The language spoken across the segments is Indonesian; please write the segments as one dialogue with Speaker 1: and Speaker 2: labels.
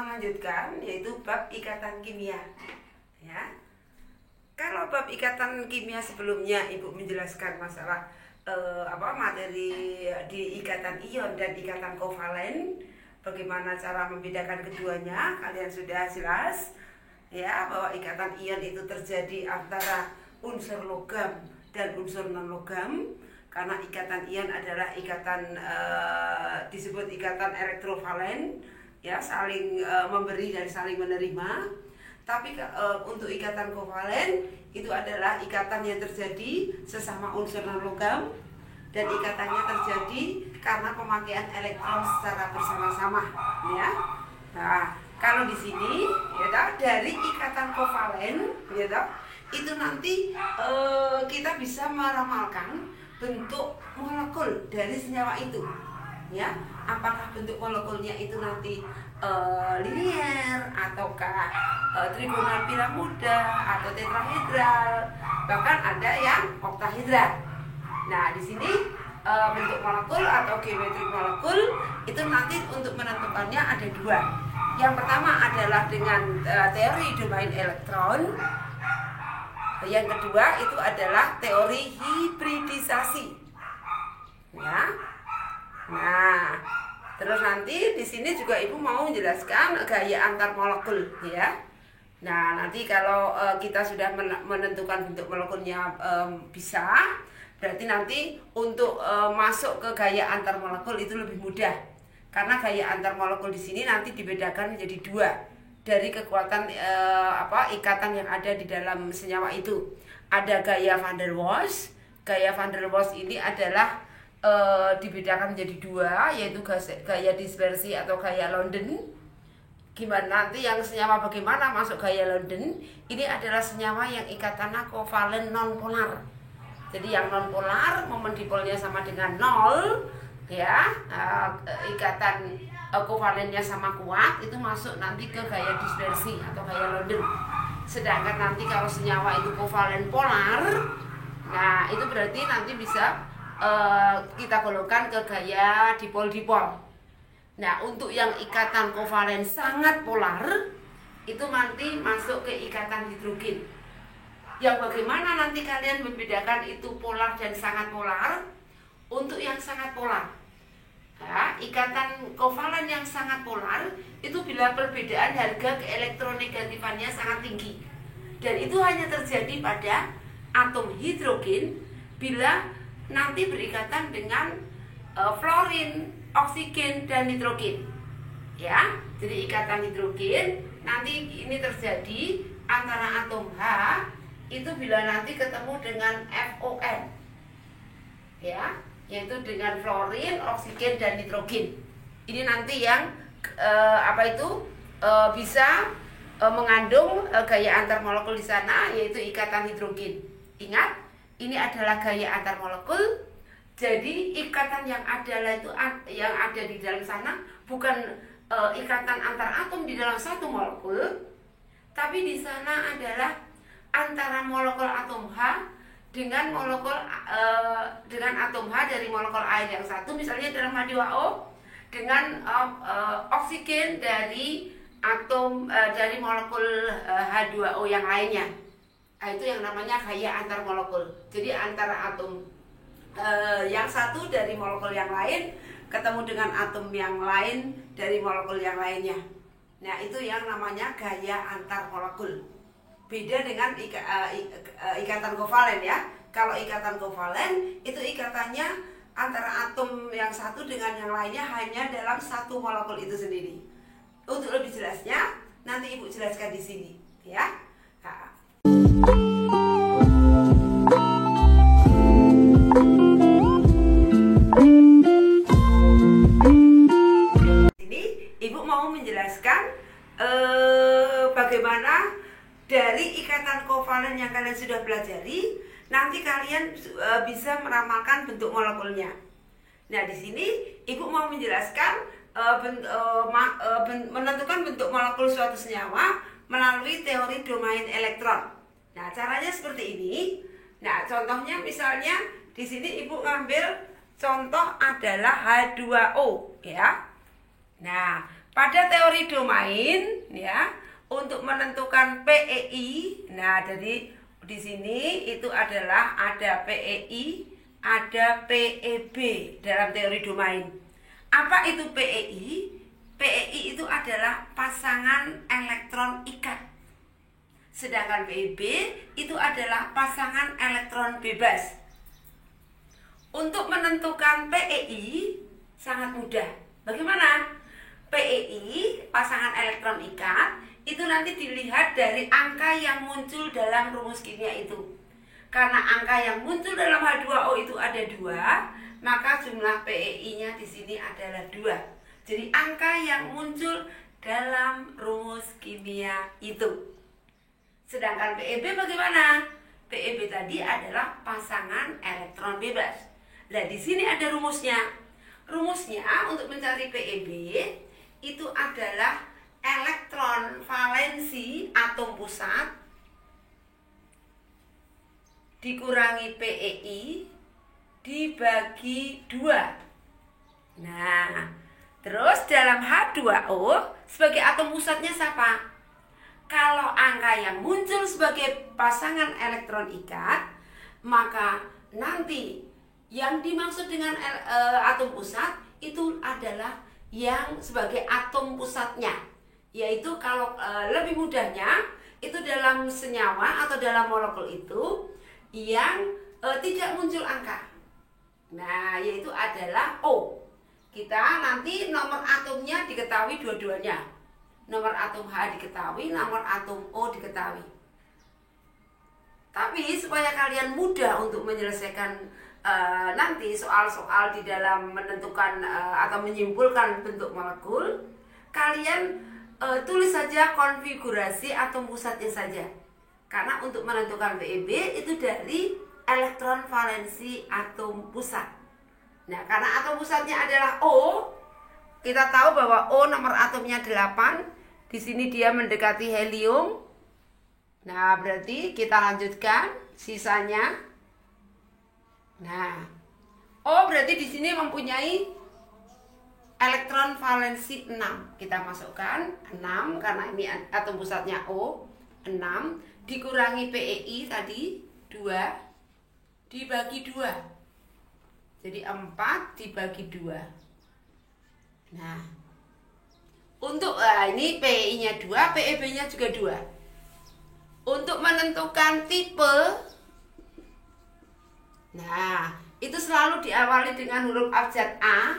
Speaker 1: melanjutkan yaitu bab ikatan kimia. Ya. Kalau bab ikatan kimia sebelumnya Ibu menjelaskan masalah materi di ikatan ion dan ikatan kovalen, bagaimana cara membedakan keduanya, kalian sudah jelas ya bahwa ikatan ion itu terjadi antara unsur logam dan unsur non logam. Karena ikatan ion adalah ikatan disebut ikatan elektrovalen, ya, saling memberi dan saling menerima. Tapi untuk ikatan kovalen itu adalah ikatan yang terjadi sesama unsur non logam, dan ikatannya terjadi karena pemakaian elektron secara bersama-sama, ya. Nah, kalau di sini, ya, dari ikatan kovalen, ya, itu nanti kita bisa meramalkan bentuk molekul dari senyawa itu, ya. Apakah bentuk molekulnya itu nanti linier ataukah trigonal piramida atau tetrahedral, bahkan ada yang oktahedral. Nah, di sini bentuk molekul atau geometri molekul itu nanti untuk menentukannya ada dua. Yang pertama adalah dengan teori domain elektron. Yang kedua itu adalah teori hibridisasi. Ya. Nah, terus nanti di sini juga Ibu mau menjelaskan gaya antar molekul, ya. Nah, nanti kalau kita sudah menentukan bentuk molekulnya bisa, berarti nanti untuk masuk ke gaya antar molekul itu lebih mudah. Karena gaya antar molekul di sini nanti dibedakan menjadi dua dari kekuatan ikatan yang ada di dalam senyawa itu. Ada gaya van der Waals. Gaya van der Waals ini adalah dibedakan menjadi dua, yaitu gaya dispersi atau gaya London. Gimana nanti yang senyawa bagaimana masuk gaya London? Ini adalah senyawa yang ikatannya kovalen non polar. Jadi yang non polar momen dipolnya sama dengan 0, ya, ikatan kovalennya sama kuat, itu masuk nanti ke gaya dispersi atau gaya London. Sedangkan nanti kalau senyawa itu kovalen polar, nah itu berarti nanti bisa kita golongkan ke gaya dipol-dipol. Nah, untuk yang ikatan kovalen sangat polar itu nanti masuk ke ikatan hidrogen. Yang bagaimana nanti kalian membedakan itu polar dan sangat polar? Untuk yang sangat polar, ya, ikatan kovalen yang sangat polar itu bila perbedaan harga keelektronegatifannya sangat tinggi, dan itu hanya terjadi pada atom hidrogen bila nanti berikatan dengan fluorin, oksigen, dan nitrogen, ya. Jadi ikatan hidrogen nanti ini terjadi antara atom H itu bila nanti ketemu dengan FON, ya, yaitu dengan fluorin, oksigen, dan nitrogen. Ini nanti yang bisa mengandung gaya antar molekul di sana, yaitu ikatan hidrogen. Ingat, ini adalah gaya antar molekul. Jadi ikatan yang ada di dalam sana bukan ikatan antar atom di dalam satu molekul, tapi di sana adalah antara molekul atom H dengan molekul dengan atom H dari molekul air yang satu, misalnya dalam H2O, dengan oksigen dari atom dari molekul H2O yang lainnya. Nah, itu yang namanya gaya antar molekul. Jadi antara atom yang satu dari molekul yang lain ketemu dengan atom yang lain dari molekul yang lainnya. Nah, itu yang namanya gaya antar molekul. Beda dengan ikatan kovalen, ya. Kalau ikatan kovalen itu ikatannya antara atom yang satu dengan yang lainnya hanya dalam satu molekul itu sendiri. Untuk lebih jelasnya nanti Ibu jelaskan di sini, ya. Nah. Ini Ibu mau menjelaskan bagaimana dari ikatan kovalen yang kalian sudah pelajari, nanti kalian bisa meramalkan bentuk molekulnya. Nah, di sini Ibu mau menjelaskan menentukan bentuk molekul suatu senyawa melalui teori domain elektron. Nah, caranya seperti ini. Nah, contohnya misalnya di sini Ibu ngambil contoh adalah H2O, ya. Nah, pada teori domain ya, untuk menentukan PEI, nah jadi di sini itu adalah ada PEI, ada PEB dalam teori domain. Apa itu PEI? PEI itu adalah pasangan elektron ikat. Sedangkan PEB itu adalah pasangan elektron bebas. Untuk menentukan PEI sangat mudah. Bagaimana? PEI, pasangan elektron ikat, itu nanti dilihat dari angka yang muncul dalam rumus kimia itu. Karena angka yang muncul dalam H2O itu ada 2, maka jumlah PEI-nya di sini adalah 2. Jadi angka yang muncul dalam rumus kimia itu. Sedangkan PEB bagaimana? PEB tadi adalah pasangan elektron bebas. Nah, di sini ada rumusnya. Rumusnya untuk mencari PEB itu adalah elektron valensi atom pusat dikurangi PEI dibagi 2. Nah, terus dalam H2O sebagai atom pusatnya siapa? Kalau angka yang muncul sebagai pasangan elektron ikat, maka nanti yang dimaksud dengan atom pusat itu adalah yang sebagai atom pusatnya, yaitu kalau lebih mudahnya itu dalam senyawa atau dalam molekul itu yang tidak muncul angka. Nah, yaitu adalah O. Kita nanti nomor atomnya diketahui dua-duanya. Nomor atom H diketahui, nomor atom O diketahui. Tapi supaya kalian mudah untuk menyelesaikan nanti soal-soal di dalam menentukan atau menyimpulkan bentuk molekul, kalian tulis saja konfigurasi atom pusatnya saja. Karena untuk menentukan PEB itu dari elektron valensi atom pusat. Nah, karena atom pusatnya adalah O, kita tahu bahwa O nomor atomnya 8. Di sini dia mendekati helium. Nah, berarti kita lanjutkan sisanya. Nah, O berarti di sini mempunyai elektron valensi 6. Kita masukkan 6 karena ini atom pusatnya O. 6 dikurangi PEI tadi 2 dibagi 2. Jadi 4 dibagi 2. Nah, untuk ini PEI-nya 2, PEB-nya juga 2. Untuk menentukan tipe, nah, itu selalu diawali dengan huruf abjad A.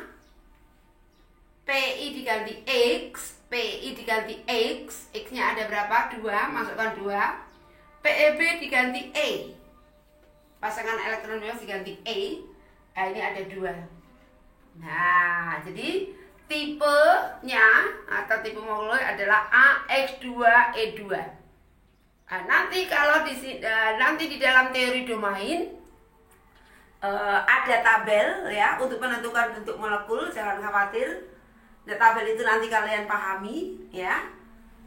Speaker 1: PI diganti X, PI diganti X, X-nya ada berapa? 2, masukkan 2. PEB diganti E. Pasangan elektron bebas diganti E. Nah, ini ada 2. Nah, jadi tipenya atau tipe molekul adalah AX2E2. Nah, nanti kalau nanti di dalam teori domain ada tabel ya untuk menentukan bentuk molekul, jangan khawatir. Nah, tabel itu nanti kalian pahami ya.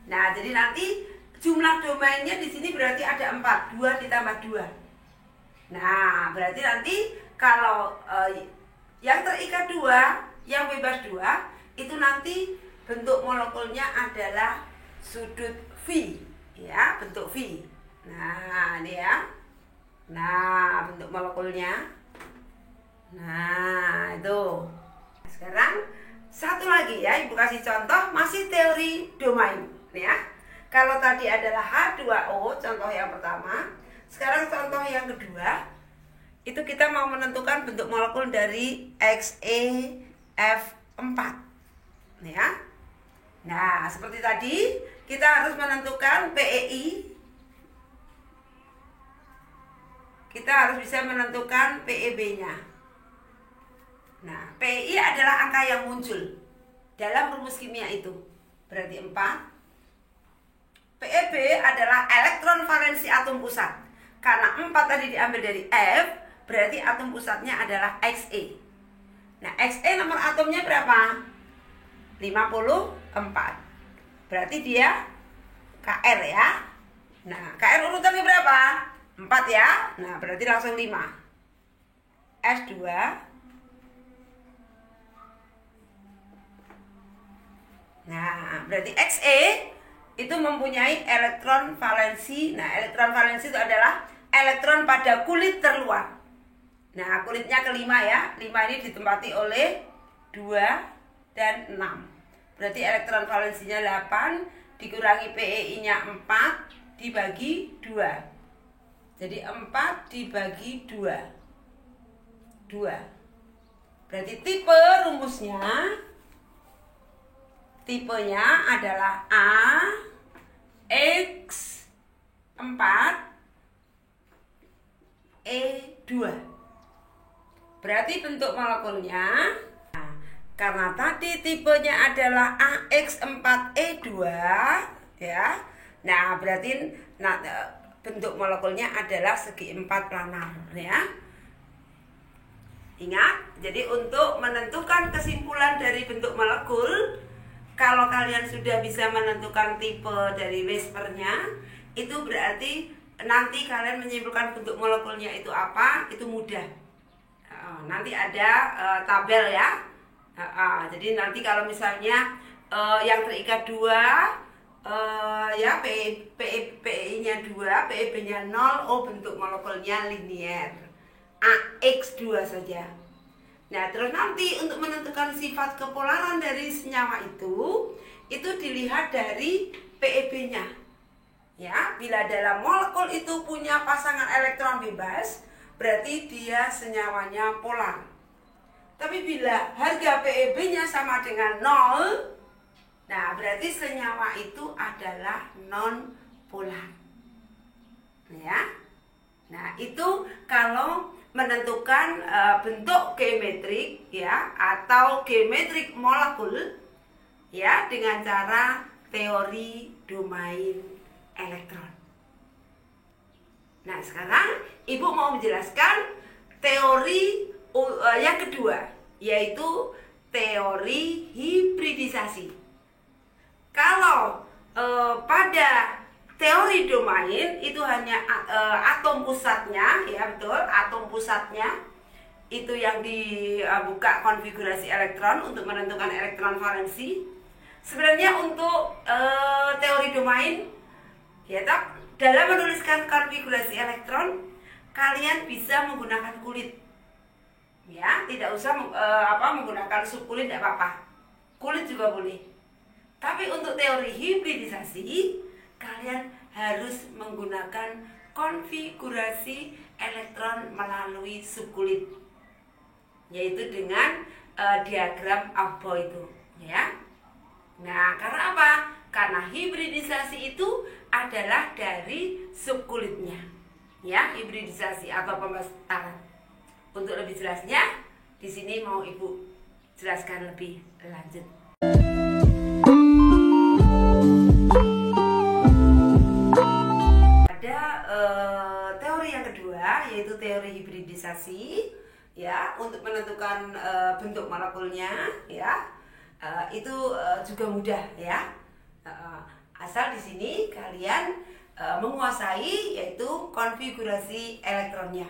Speaker 1: Nah, jadi nanti jumlah domainnya di sini berarti ada 4, 2 ditambah 2. Nah, berarti nanti kalau yang terikat 2, yang bebas 2, itu nanti bentuk molekulnya adalah sudut V ya, bentuk V. Nah, ini ya. Nah, bentuk molekulnya. Nah, itu. Sekarang satu lagi ya, Ibu kasih contoh masih teori domain ya. Kalau tadi adalah H2O, contoh yang pertama. Sekarang contoh yang kedua. Itu kita mau menentukan bentuk molekul dari XeF4 ya. Nah, seperti tadi kita harus menentukan PEI. Kita harus bisa menentukan PEB-nya. Nah, PEI adalah angka yang muncul dalam rumus kimia itu. Berarti 4. PEB adalah elektron valensi atom pusat. Karena 4 tadi diambil dari F, berarti atom pusatnya adalah Xe. Nah, Xe nomor atomnya berapa? 54. Berarti dia Kr ya. Nah, Kr urutannya berapa? 4 ya. Nah, berarti langsung 5. S2. Nah, berarti Xe itu mempunyai elektron valensi. Nah, elektron valensi itu adalah elektron pada kulit terluar. Nah, kulitnya kelima ya. 5 ini ditempati oleh 2 dan 6. Berarti elektron valensinya 8 dikurangi PeI-nya 4 dibagi 2. Jadi 4 dibagi 2. 2. Berarti tipe rumusnya, tipenya adalah A X 4 E2. Berarti bentuk molekulnya, nah, karena tadi tipenya adalah AX4E2 ya. Nah, berarti bentuk molekulnya adalah segi 4 planar ya. Ingat, jadi untuk menentukan kesimpulan dari bentuk molekul, kalau kalian sudah bisa menentukan tipe dari whispernya, itu berarti nanti kalian menyimpulkan bentuk molekulnya itu apa, itu mudah. Nanti ada tabel ya. Jadi nanti kalau misalnya yang terikat 2 ya PeI-nya 2, PeB-nya 0, oh bentuk molekulnya linier. AX2 saja. Nah, terus nanti untuk menentukan sifat kepolaran dari senyawa itu dilihat dari PeB-nya. Ya, bila dalam molekul itu punya pasangan elektron bebas, berarti dia senyawanya polar. Tapi bila harga PeB-nya sama dengan 0, nah berarti senyawa itu adalah non polar. Ya. Nah, itu kalau menentukan bentuk geometrik ya atau geometrik molekul ya dengan cara teori domain elektron. Nah, sekarang Ibu mau menjelaskan teori yang kedua, yaitu teori hibridisasi. Kalau pada teori domain itu hanya atom pusatnya, ya betul, atom pusatnya itu yang dibuka konfigurasi elektron untuk menentukan elektron valensi. Sebenarnya untuk teori domain, ya dalam menuliskan konfigurasi elektron, kalian bisa menggunakan kulit, ya tidak usah menggunakan subkulit, tidak apa-apa, kulit juga boleh. Tapi untuk teori hibridisasi, kalian harus menggunakan konfigurasi elektron melalui subkulit, yaitu dengan diagram Aufbau itu, ya. Nah, karena apa? Karena hibridisasi itu adalah dari subkulitnya, ya, hibridisasi atau pembestaran. Untuk lebih jelasnya, di sini mau Ibu jelaskan lebih lanjut. Teori yang kedua yaitu teori hibridisasi ya, untuk menentukan bentuk molekulnya ya, itu juga mudah ya, asal di sini kalian menguasai yaitu konfigurasi elektronnya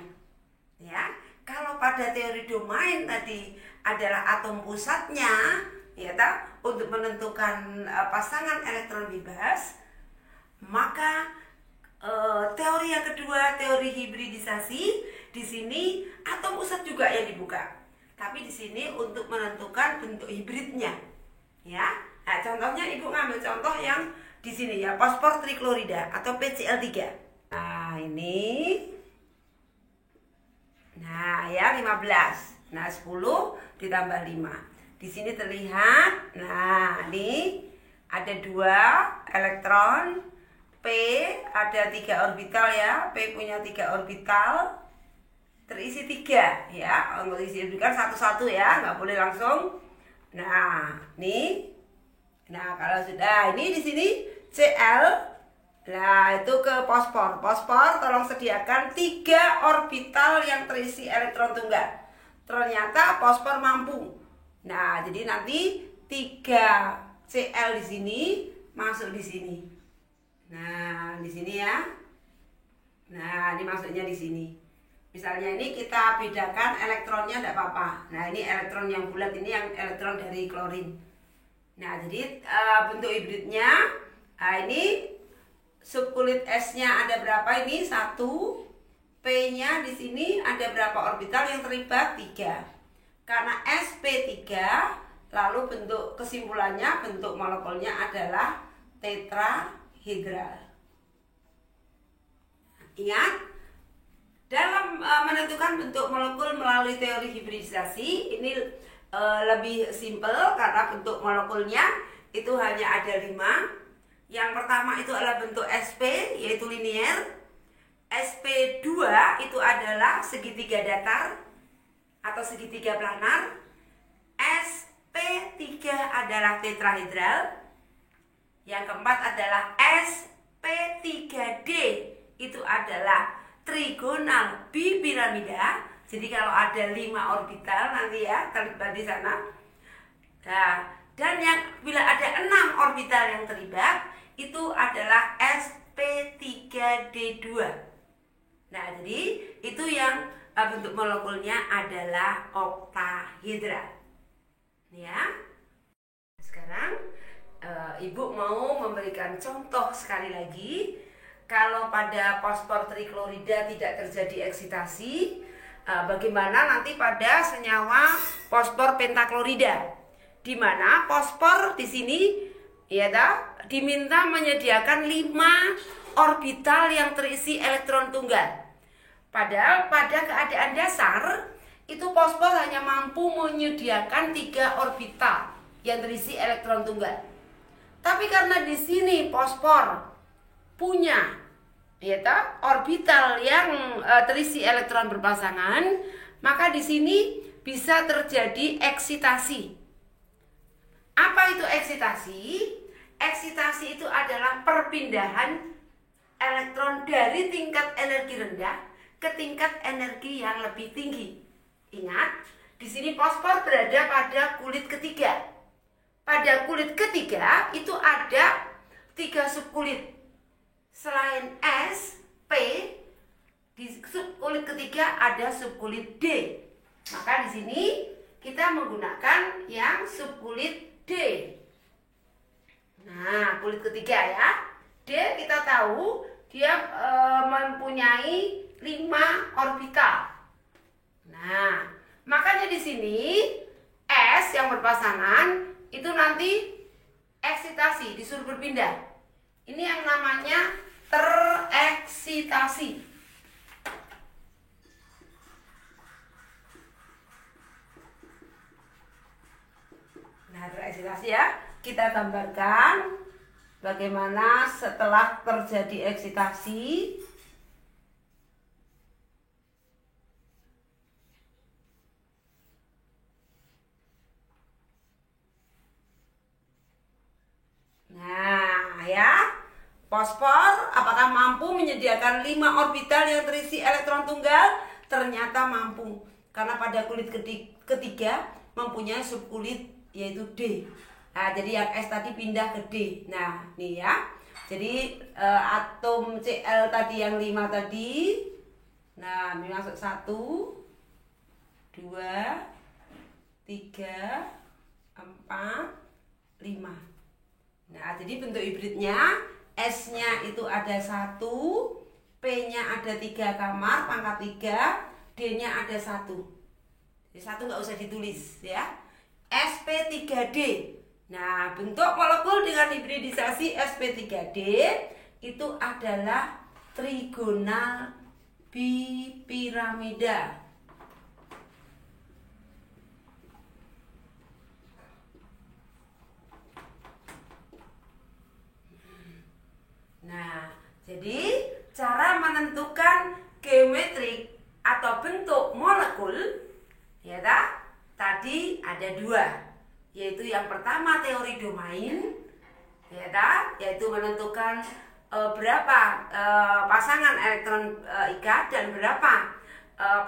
Speaker 1: ya. Kalau pada teori domain tadi adalah atom pusatnya ya, untuk menentukan pasangan elektron bebas, maka teori yang kedua, teori hibridisasi, di sini atom pusat juga yang dibuka. Tapi di sini untuk menentukan bentuk hibridnya. Ya. Nah, contohnya Ibu ngambil contoh yang di sini ya, fosfor triklorida atau PCl3. Nah, ini. Nah, ya 15. Nah, 10 ditambah 5. Di sini terlihat, nah, ini ada 2 elektron. P ada 3 orbital ya, P punya 3 orbital, terisi 3 ya, untuk isi orbital satu-satu ya, nggak boleh langsung. Nah, nih, nah kalau sudah ini di sini Cl, nah itu ke fosfor. Fosfor tolong sediakan 3 orbital yang terisi elektron tunggal. Ternyata fosfor mampu. Nah, jadi nanti 3 Cl di sini masuk di sini. Nah, di sini ya. Nah, ini masuknya di sini. Misalnya ini kita bedakan elektronnya tidak apa-apa. Nah, ini elektron yang bulat, ini yang elektron dari klorin. Nah, jadi bentuk hibridnya, ini subkulit S-nya ada berapa ini? 1. P-nya di sini ada berapa orbital yang terlibat? 3. Karena sp3, lalu bentuk kesimpulannya, bentuk molekulnya adalah tetrahedral. Ingat, dalam menentukan bentuk molekul melalui teori hibridisasi ini lebih simpel karena bentuk molekulnya itu hanya ada 5. Yang pertama itu adalah bentuk sp, yaitu linier. sp2 itu adalah segitiga datar atau segitiga planar. sp3 adalah tetrahedral. Yang keempat adalah sp3d, itu adalah trigonal bipiramida. Jadi kalau ada 5 orbital nanti ya terlibat di sana. Nah, dan yang bila ada 6 orbital yang terlibat itu adalah sp3d2. Nah, jadi itu yang bentuk molekulnya adalah oktahedral. Ya. Sekarang Ibu mau memberikan contoh sekali lagi. Kalau pada fosfor triklorida tidak terjadi eksitasi, bagaimana nanti pada senyawa fosfor pentaklorida, di mana fosfor di sini ya diminta menyediakan 5 orbital yang terisi elektron tunggal. Padahal pada keadaan dasar itu fosfor hanya mampu menyediakan 3 orbital yang terisi elektron tunggal. Tapi karena di sini fosfor punya orbital yang terisi elektron berpasangan, maka di sini bisa terjadi eksitasi. Apa itu eksitasi? Eksitasi itu adalah perpindahan elektron dari tingkat energi rendah ke tingkat energi yang lebih tinggi. Ingat, di sini fosfor berada pada kulit ketiga. Pada kulit ketiga itu ada 3 subkulit. Selain S, P, di subkulit ketiga ada subkulit D. Maka di sini kita menggunakan yang subkulit D. Nah, kulit ketiga ya. D kita tahu dia mempunyai 5 orbital. Nah, makanya di sini S yang berpasangan itu nanti eksitasi, disuruh berpindah. Ini yang namanya tereksitasi. Nah, tereksitasi ya. Kita gambarkan bagaimana setelah terjadi eksitasi. Nah, ya. Fosfor apakah mampu menyediakan 5 orbital yang terisi elektron tunggal? Ternyata mampu. Karena pada kulit ketiga mempunyai subkulit yaitu D. Nah, jadi yang S tadi pindah ke D. Nah, nih ya. Jadi atom Cl tadi yang 5 tadi. Nah, ini masuk 1 2 3 4 5. Nah, jadi bentuk hibridnya S-nya itu ada 1, P-nya ada 3 kamar, pangkat 3, D-nya ada 1. Jadi 1 nggak usah ditulis ya. sp3d. Nah, bentuk molekul dengan hibridisasi sp3d itu adalah trigonal bipiramida. Nah, jadi cara menentukan geometrik atau bentuk molekul ya tadi ada 2, yaitu yang pertama teori domain ya yaitu menentukan berapa pasangan elektron ikat dan berapa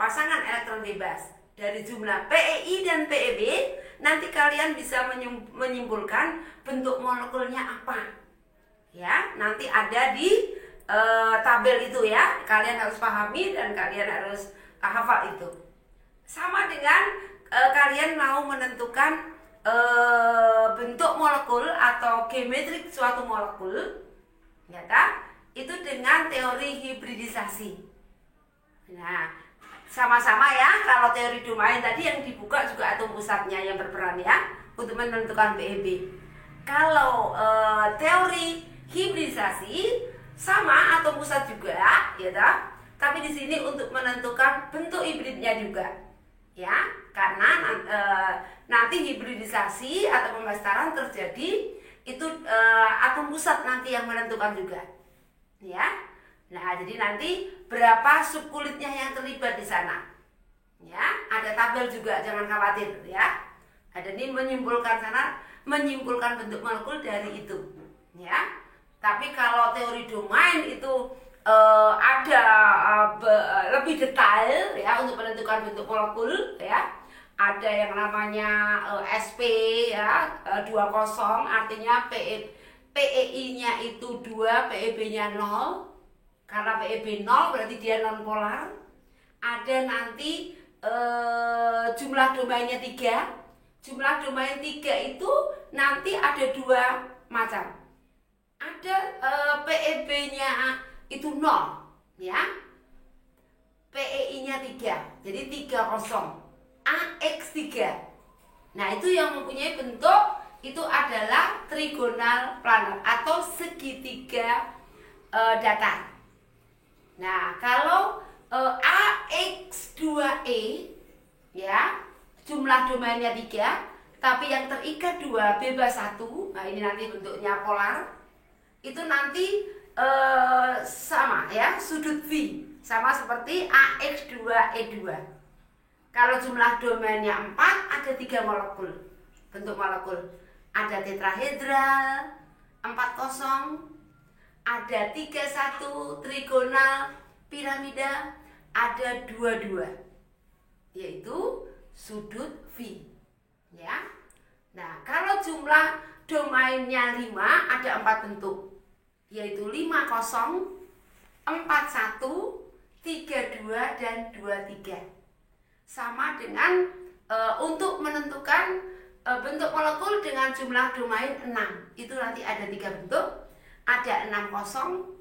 Speaker 1: pasangan elektron bebas. Dari jumlah PEI dan PEB nanti kalian bisa menyimpulkan bentuk molekulnya apa. Ya, nanti ada di tabel itu ya. Kalian harus pahami dan kalian harus hafal itu. Sama dengan kalian mau menentukan bentuk molekul atau geometrik suatu molekul, ya kan? Itu dengan teori hibridisasi. Nah, sama-sama ya, kalau teori domain tadi yang dibuka juga atom pusatnya yang berperan ya untuk menentukan PEB. Kalau teori hibridisasi sama atom pusat juga, ya kan? Tapi di sini untuk menentukan bentuk hibridnya juga, ya, karena nanti hibridisasi atau pembestaran terjadi itu atom pusat nanti yang menentukan juga, ya. Nah, jadi nanti berapa subkulitnya yang terlibat di sana, ya. Ada tabel juga, jangan khawatir, ya. Ada ini menyimpulkan menyimpulkan bentuk molekul dari itu, ya. Tapi kalau teori domain itu ada lebih detail ya untuk menentukan bentuk molekul ya. Ada yang namanya SP ya 20, artinya PEI-nya itu 2, PEB-nya 0. Karena PEB 0 berarti dia non polar. Ada nanti jumlah domainnya 3. Jumlah domain 3 itu nanti ada 2 macam. Ada PEB-nya itu 0 ya. PEI-nya 3. Jadi 30. AX3. Nah, itu yang mempunyai bentuk itu adalah trigonal planar atau segitiga datar. Nah, kalau AX2E ya, jumlah domainnya 3, tapi yang terikat 2, bebas 1. Nah, ini nanti bentuknya polar. Itu nanti sama ya, sudut V sama seperti AX2E2. Kalau jumlah domainnya 4, ada 3 molekul. Bentuk molekul ada tetrahedral 40, ada 31 trigonal piramida, ada 22, yaitu sudut V ya. Nah, kalau jumlah domainnya 5, ada 4 bentuk, yaitu 50, 41, 32 dan 23. Sama dengan untuk menentukan bentuk molekul dengan jumlah domain 6. Itu nanti ada 3 bentuk. Ada 60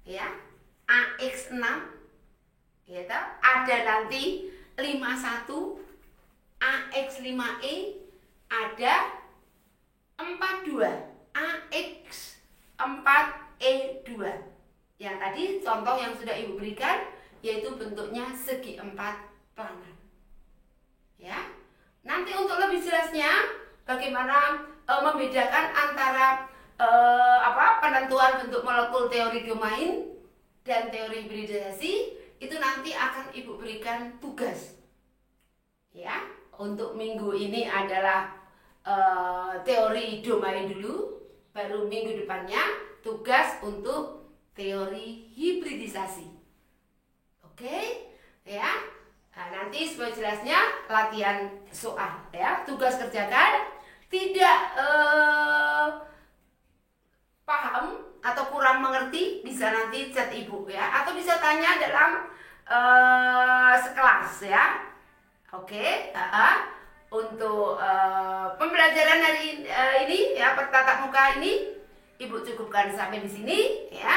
Speaker 1: ya, AX6 gitu. Ada nanti 51 AX5E, ada 42 AX4E2. Yang tadi contoh yang sudah Ibu berikan yaitu bentuknya segi 4 planar. Ya. Nanti untuk lebih jelasnya bagaimana membedakan antara penentuan bentuk molekul teori domain dan teori hibridisasi, itu nanti akan Ibu berikan tugas. Ya, untuk minggu ini adalah teori domain dulu, baru minggu depannya tugas untuk teori hibridisasi. Oke, ya. Nah, nanti supaya jelasnya latihan soal ya, tugas kerjakan. Tidak paham atau kurang mengerti bisa nanti chat Ibu ya, atau bisa tanya dalam sekelas ya. Oke, untuk pembelajaran hari ini ya, bertatap muka ini Ibu cukupkan sampai di sini ya.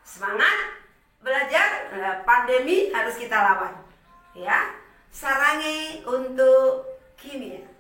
Speaker 1: Semangat belajar, pandemi harus kita lawan ya. Sarangi untuk kimia.